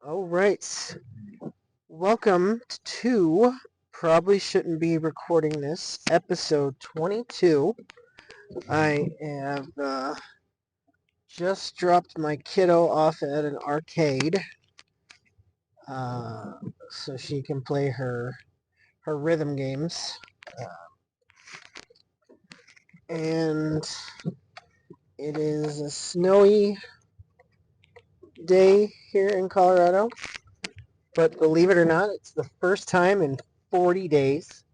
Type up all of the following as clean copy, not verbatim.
All right. Welcome to Probably Shouldn't Be Recording This, episode 22. I have just dropped my kiddo off at an arcade uh, so she can play her rhythm games. And it is a snowy day here in Colorado. But believe it or not, it's the first time in 40 days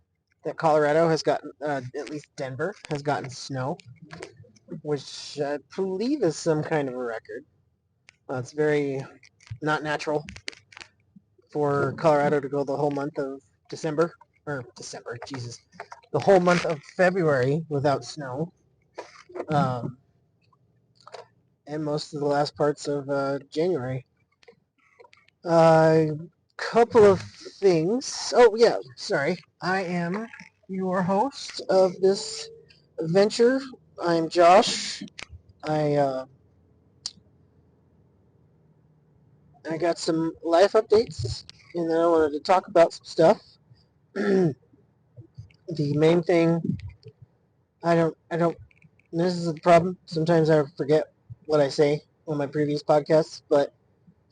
that Colorado has gotten, at least Denver, has gotten snow, which I believe is some kind of a record. It's very not natural for Colorado to go the whole month of Jesus, the whole month of February without snow, um, and most of the last parts of January. A couple of things. Oh yeah, sorry. I am your host of this adventure. I'm Josh. I I got some life updates, and then I wanted to talk about some stuff. The main thing, I don't. This is the problem. Sometimes I forget what I say on my previous podcasts, but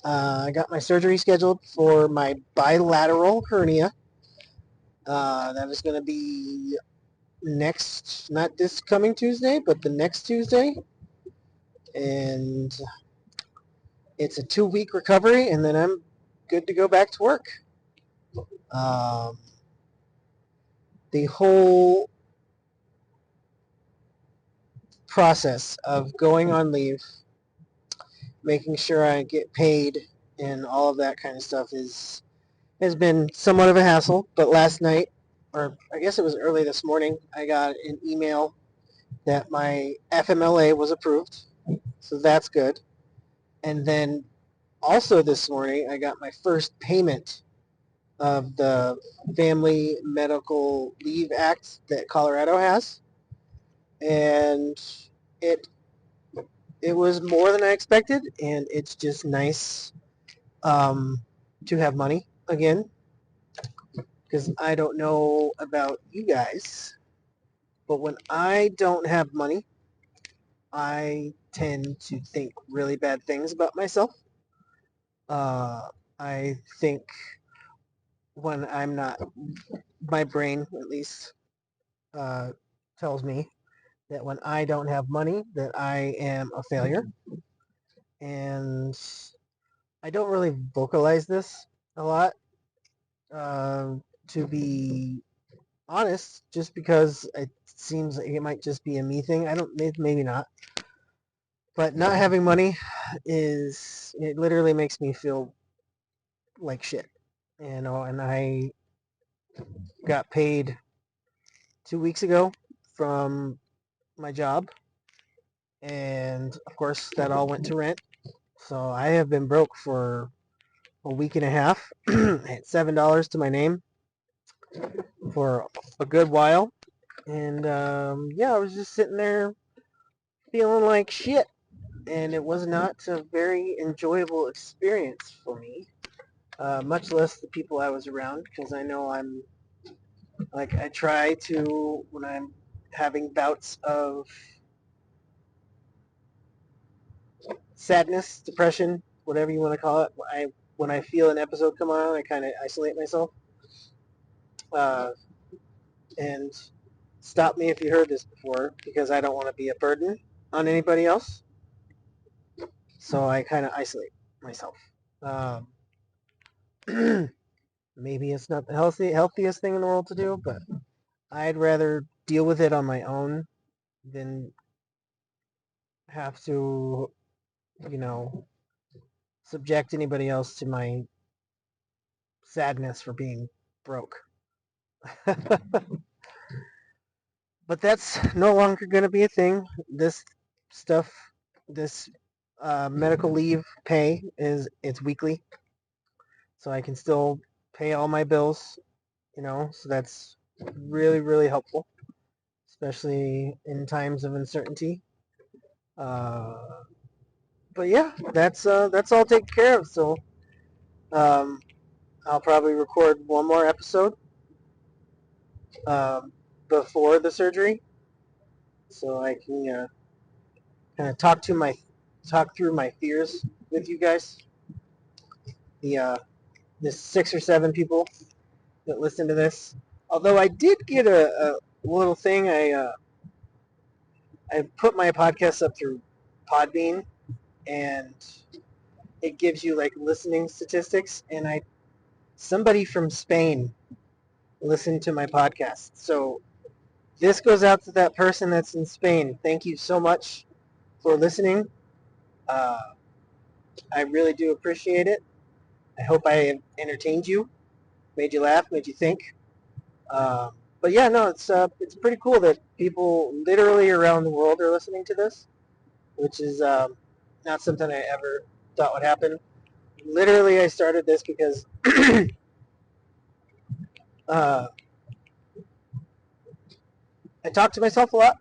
I got my surgery scheduled for my bilateral hernia. That is going to be next, not this coming Tuesday, but the next Tuesday, and it's a 2 week recovery, and then I'm good to go back to work. Um, the whole process of going on leave, making sure I get paid, and all of that kind of stuff has been somewhat of a hassle. But last night, or I guess it was early this morning, I got an email that my FMLA was approved, so that's good. And then also this morning, I got my first payment of the Family Medical Leave Act that Colorado has, and it it was more than I expected, and it's just nice to have money again, because I don't know about you guys, but when I don't have money, I tend to think really bad things about myself. I think when I'm not, my brain at least uh, tells me that when I don't have money, that I am a failure. And I don't really vocalize this a lot, uh, to be honest, just because it seems like it might just be a me thing. I don't, maybe not. But not having money it literally makes me feel like shit. And I got paid 2 weeks ago from my job, and of course that all went to rent. So I have been broke for a week and a half. I had $7 to my name for a good while, and yeah, I was just sitting there feeling like shit, and it was not a very enjoyable experience for me. Much less the people I was around, because I know I'm like, I try to, when I'm having bouts of sadness, depression, whatever you want to call it. When I feel an episode come on, I kind of isolate myself. Uh, and stop me if you heard this before, because I don't want to be a burden on anybody else. So I kind of isolate myself. Um, Maybe it's not the healthiest thing in the world to do, but I'd rather deal with it on my own than have to, you know, subject anybody else to my sadness for being broke. But that's no longer going to be a thing. This stuff, this medical leave pay it's weekly, so I can still pay all my bills. So that's really really helpful, especially in times of uncertainty. Uh, but yeah, that's all taken care of. So I'll probably record one more episode before the surgery, so I can kind of talk through my fears with you guys. The 6 or 7 people that listen to this. Although I did get a little thing, I put my podcast up through Podbean, and it gives you like listening statistics, and somebody from Spain listened to my podcast. So this goes out to that person that's in Spain. Thank you so much for listening. I really do appreciate it. I hope I have entertained you, made you laugh, made you think. But yeah, no, it's pretty cool that people literally around the world are listening to this, which is not something I ever thought would happen. Literally, I started this because uh, I talk to myself a lot,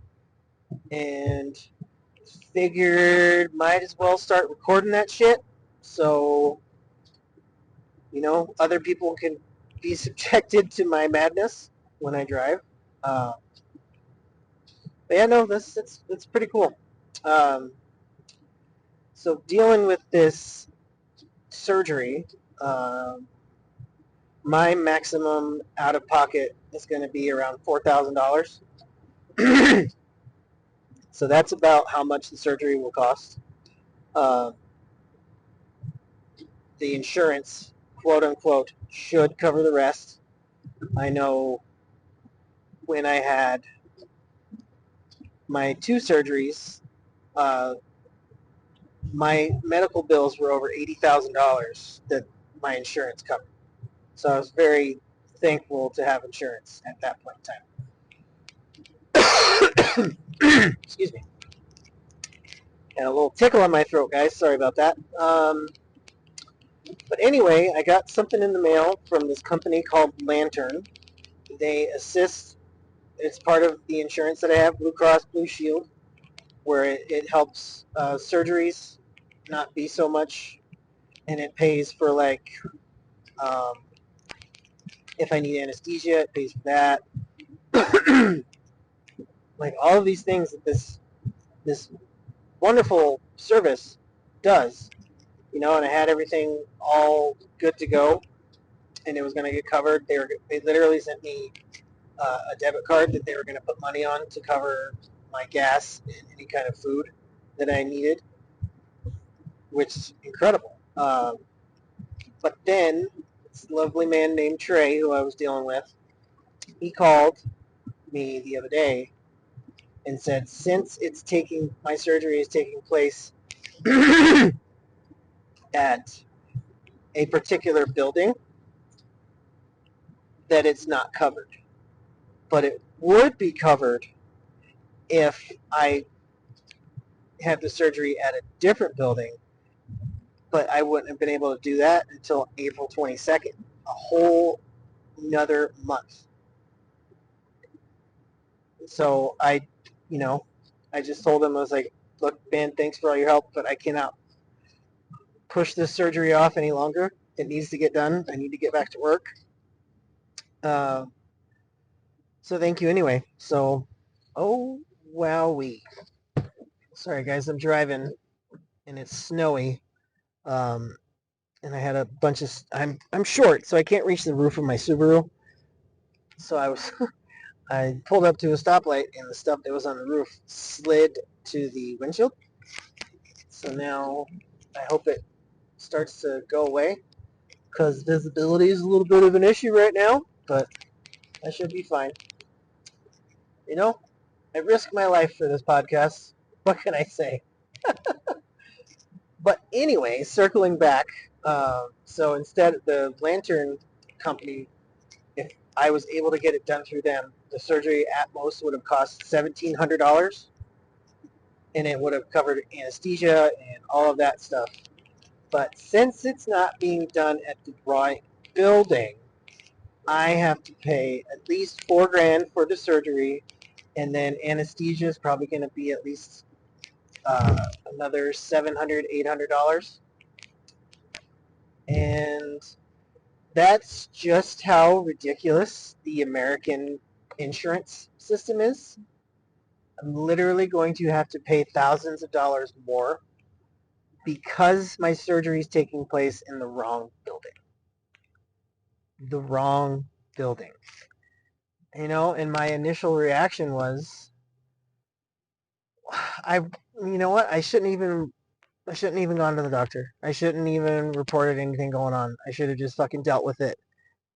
and figured might as well start recording that shit, so other people can be subjected to my madness when I drive. Uh, but yeah, no, it's pretty cool. Um, so dealing with this surgery, um, my maximum out of pocket is going to be around $4,000. So that's about how much the surgery will cost. Uh, the insurance, quote unquote, should cover the rest. I know when I had my 2 surgeries, uh, my medical bills were over $80,000 that my insurance covered. So I was very thankful to have insurance at that point in time. Excuse me. And a little tickle on my throat, guys. Sorry about that. But anyway, I got something in the mail from this company called Lantern. They assist. It's part of the insurance that I have, Blue Cross Blue Shield, where it helps surgeries not be so much, and it pays for um, if I need anesthesia, it pays for that. Like all of these things that this wonderful service does, and I had everything all good to go, and it was going to get covered. They literally sent me a debit card that they were going to put money on to cover my gas and any kind of food that I needed, which is incredible. But then this lovely man named Trey, who I was dealing with, he called me the other day and said, since my surgery is taking place at a particular building, that it's not covered. But it would be covered if I had the surgery at a different building, but I wouldn't have been able to do that until April 22nd, a whole another month. So I just told him, I was like, look, man, thanks for all your help, but I cannot push this surgery off any longer. It needs to get done. I need to get back to work. Uh, so thank you anyway. So, oh, wowee. Sorry, guys, I'm driving, and it's snowy. Um, and I had a bunch of, I'm short, so I can't reach the roof of my Subaru. So I pulled up to a stoplight, and the stuff that was on the roof slid to the windshield. So now I hope it starts to go away, because visibility is a little bit of an issue right now, but I should be fine. I risk my life for this podcast. What can I say? But anyway, circling back, so instead the Lantern company, if I was able to get it done through them, the surgery at most would have cost $1,700, and it would have covered anesthesia and all of that stuff. But since it's not being done at the right building, I have to pay at least $4,000 for the surgery, and then anesthesia is probably going to be at least another $700, $800. And That's just how ridiculous the American insurance system is. I'm literally going to have to pay thousands of dollars more because my surgery is taking place in the wrong building. The wrong building. And my initial reaction was, you know what? I shouldn't even gone to the doctor. I shouldn't even reported anything going on. I should have just fucking dealt with it.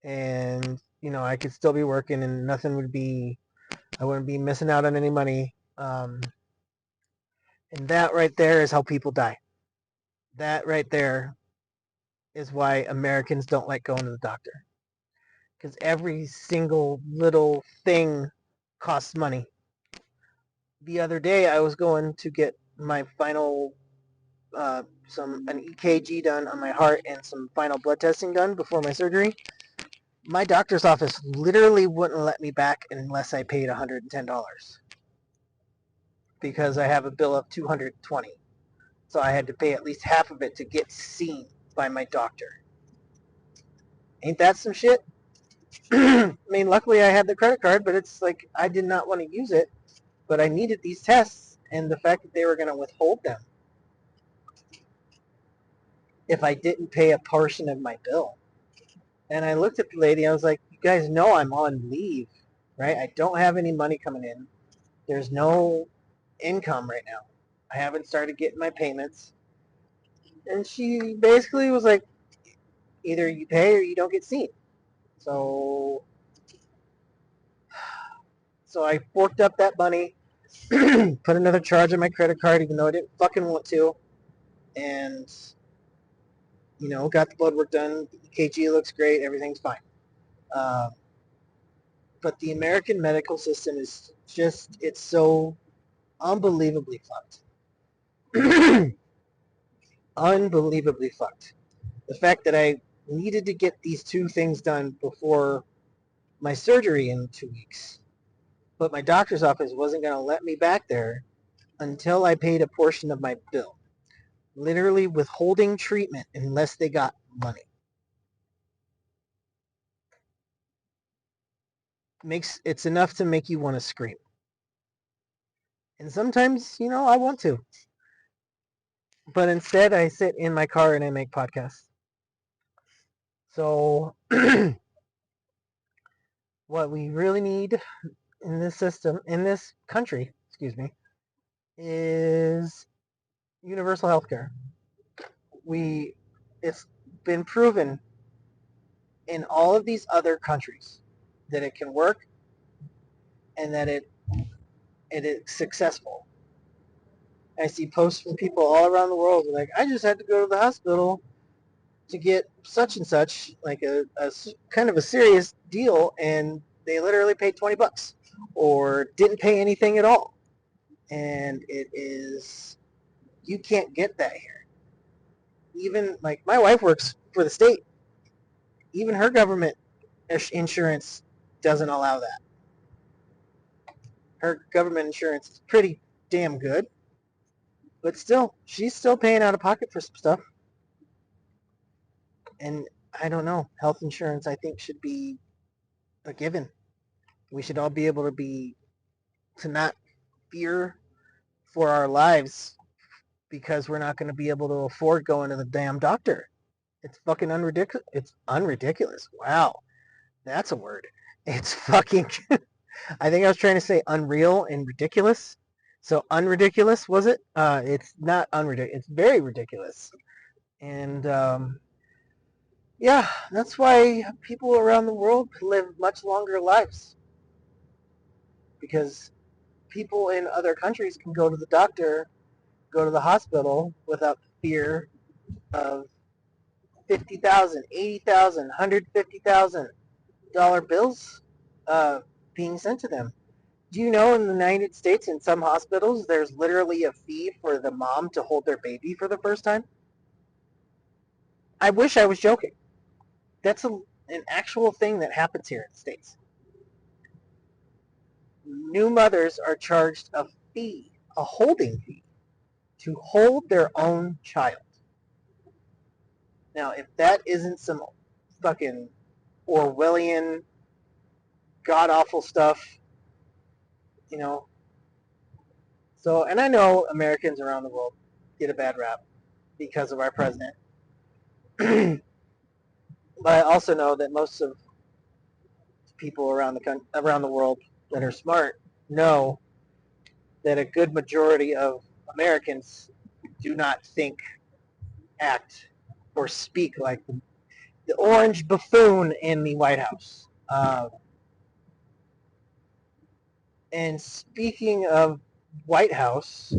And, I could still be working and I wouldn't be missing out on any money. And that right there is how people die. That right there is why Americans don't like going to the doctor. Because every single little thing costs money. The other day I was going to get my final an EKG done on my heart and some final blood testing done before my surgery. My doctor's office literally wouldn't let me back unless I paid $110 because I have a bill of $220. So I had to pay at least half of it to get seen by my doctor. Ain't that some shit? I mean, luckily I had the credit card, but it's like I did not want to use it, but I needed these tests, and the fact that they were going to withhold them if I didn't pay a portion of my bill. And I looked at the lady, I was like, you guys know I'm on leave, right? I don't have any money coming in. There's no income right now. I haven't started getting my payments. And she basically was like, either you pay or you don't get seen. So I forked up that money, put another charge on my credit card, even though I didn't fucking want to, and got the blood work done. The EKG looks great. Everything's fine. Uh, but the American medical system is it's so unbelievably fucked. Unbelievably fucked. The fact that I needed to get these two things done before my surgery in 2 weeks, but my doctor's office wasn't going to let me back there until I paid a portion of my bill. Literally withholding treatment unless they got money. It's enough to make you want to scream. And sometimes, I want to. But instead, I sit in my car and I make podcasts. So, what we really need in this system, in this country, is universal health care. It's been proven in all of these other countries that it can work and that it is successful. I see posts from people all around the world like, I just had to go to the hospital to get such and such, like a kind of a serious deal, and they literally paid $20 or didn't pay anything at all. And you can't get that here. Even like my wife works for the state. Even her government insurance doesn't allow that. Her government insurance is pretty damn good, but still, she's still paying out of pocket for some stuff. And I don't know, health insurance I think should be a given. We should all be able to not fear for our lives because we're not going to be able to afford going to the damn doctor. It's fucking unridiculous. It's unridiculous. Wow, that's a word. It's fucking. I think I was trying to say unreal and ridiculous. So unridiculous was it? It's not unridiculous. It's very ridiculous. And yeah, that's why people around the world live much longer lives. Because people in other countries can go to the doctor, go to the hospital without fear of $50,000, $80,000, $150,000 bills being sent to them. Do you know in the United States, in some hospitals, there's literally a fee for the mom to hold their baby for the first time? I wish I was joking. That's an actual thing that happens here in the States. New mothers are charged a fee, a holding fee, to hold their own child. Now, if that isn't some fucking Orwellian, god awful stuff, you know. So, and I know Americans around the world get a bad rap because of our president, but I also know that most of people around the world that are smart know that a good majority of Americans do not think, act, or speak like the orange buffoon in the White House. And speaking of White House,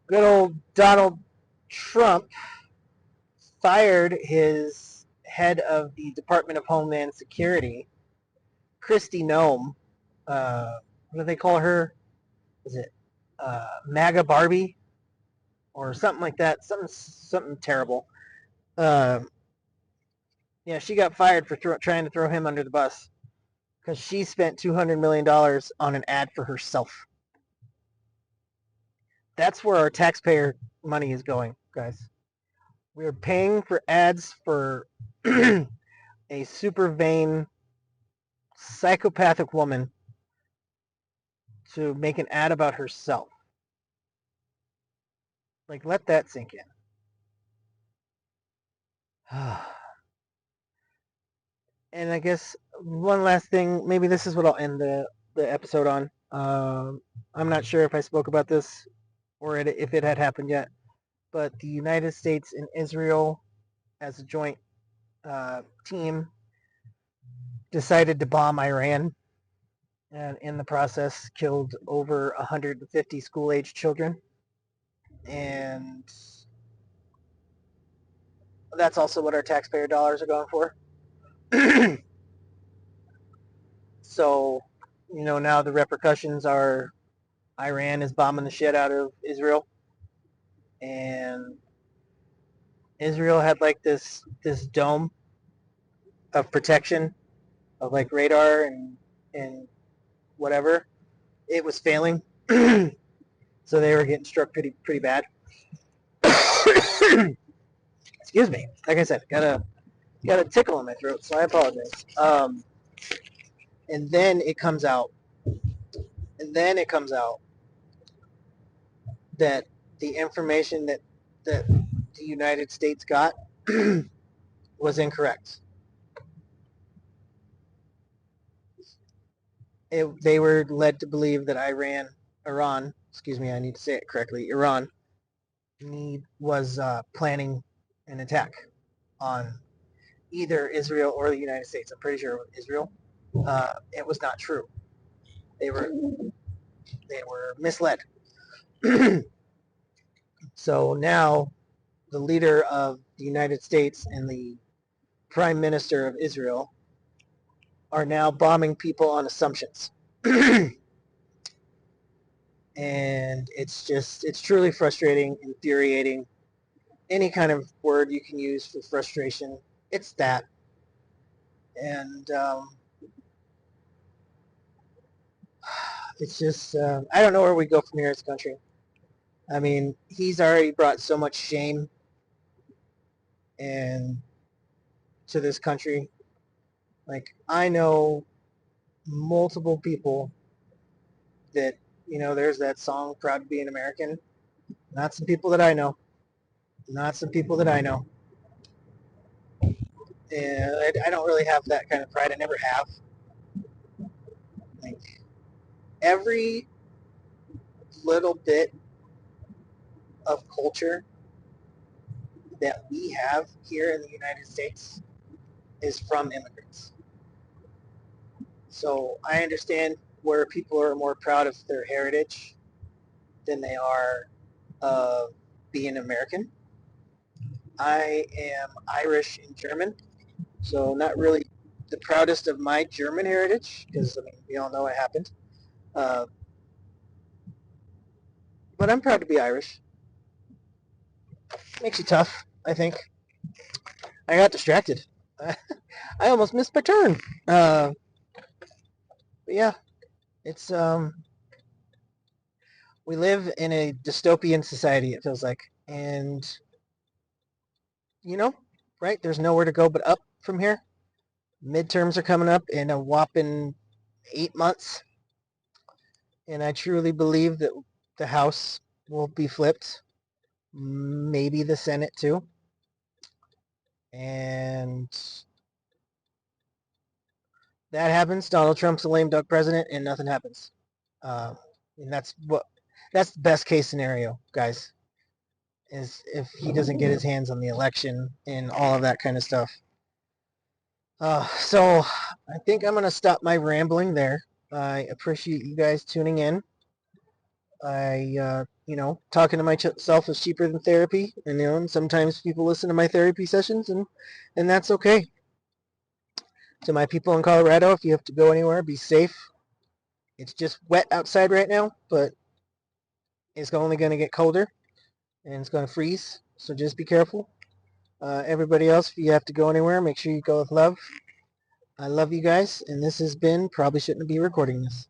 good old Donald Trump fired his head of the Department of Homeland Security, Kristi Noem. What do they call her? Is it MAGA Barbie or something like that? Something terrible. Yeah, she got fired for trying to throw him under the bus because she spent $200 million on an ad for herself. That's where our taxpayer money is going, guys. We're paying for ads for a super vain, psychopathic woman to make an ad about herself. Like, let that sink in. And I guess one last thing, maybe this is what I'll end the episode on. I'm not sure if I spoke about this or if it had happened yet, but the United States and Israel as a joint team decided to bomb Iran, and in the process killed over 150 school-age children. And that's also what our taxpayer dollars are going for. So, now the repercussions are Iran is bombing the shit out of Israel, and Israel had like this dome of protection of like radar and whatever. It was failing, so they were getting struck pretty bad. Excuse me. Like I said, got a tickle in my throat, so I apologize. And then it comes out, that the information that the United States got was incorrect. They were led to believe that Iran, excuse me, I need to say it correctly, Iran was planning an attack on either Israel or the United States. I'm pretty sure it was Israel. It was not true. They were misled. So now the leader of the United States and the Prime Minister of Israel are now bombing people on assumptions. And it's truly frustrating, infuriating. Any kind of word you can use for frustration, it's that. And it's just, I don't know where we go from here as a country. I mean, he's already brought so much shame and to this country. Like, I know multiple people that, there's that song, Proud to Be an American. Not some people that I know. Not some people that I know. And I don't really have that kind of pride. I never have. Like, every little bit of culture that we have here in the United States is from immigrants. So I understand where people are more proud of their heritage than they are of being American. I am Irish and German, so not really the proudest of my German heritage, because we all know what happened. Uh, but I'm proud to be Irish. Makes you tough, I think. I got distracted. I almost missed my turn. But yeah, it's we live in a dystopian society. It feels like, and you know, right? There's nowhere to go but up from here. Midterms are coming up in a whopping 8 months. And I truly believe that the House will be flipped. Maybe the Senate too. And that happens. Donald Trump's a lame duck president and nothing happens. And that's the best case scenario, guys, is if he doesn't get his hands on the election and all of that kind of stuff. So I think I'm going to stop my rambling there. I appreciate you guys tuning in. Talking to myself is cheaper than therapy, and sometimes people listen to my therapy sessions, and that's okay. To my people in Colorado, if you have to go anywhere, be safe. It's just wet outside right now, but it's only going to get colder, and it's going to freeze, so just be careful. Everybody else, if you have to go anywhere, make sure you go with love. I love you guys, and this has been, probably shouldn't be recording this.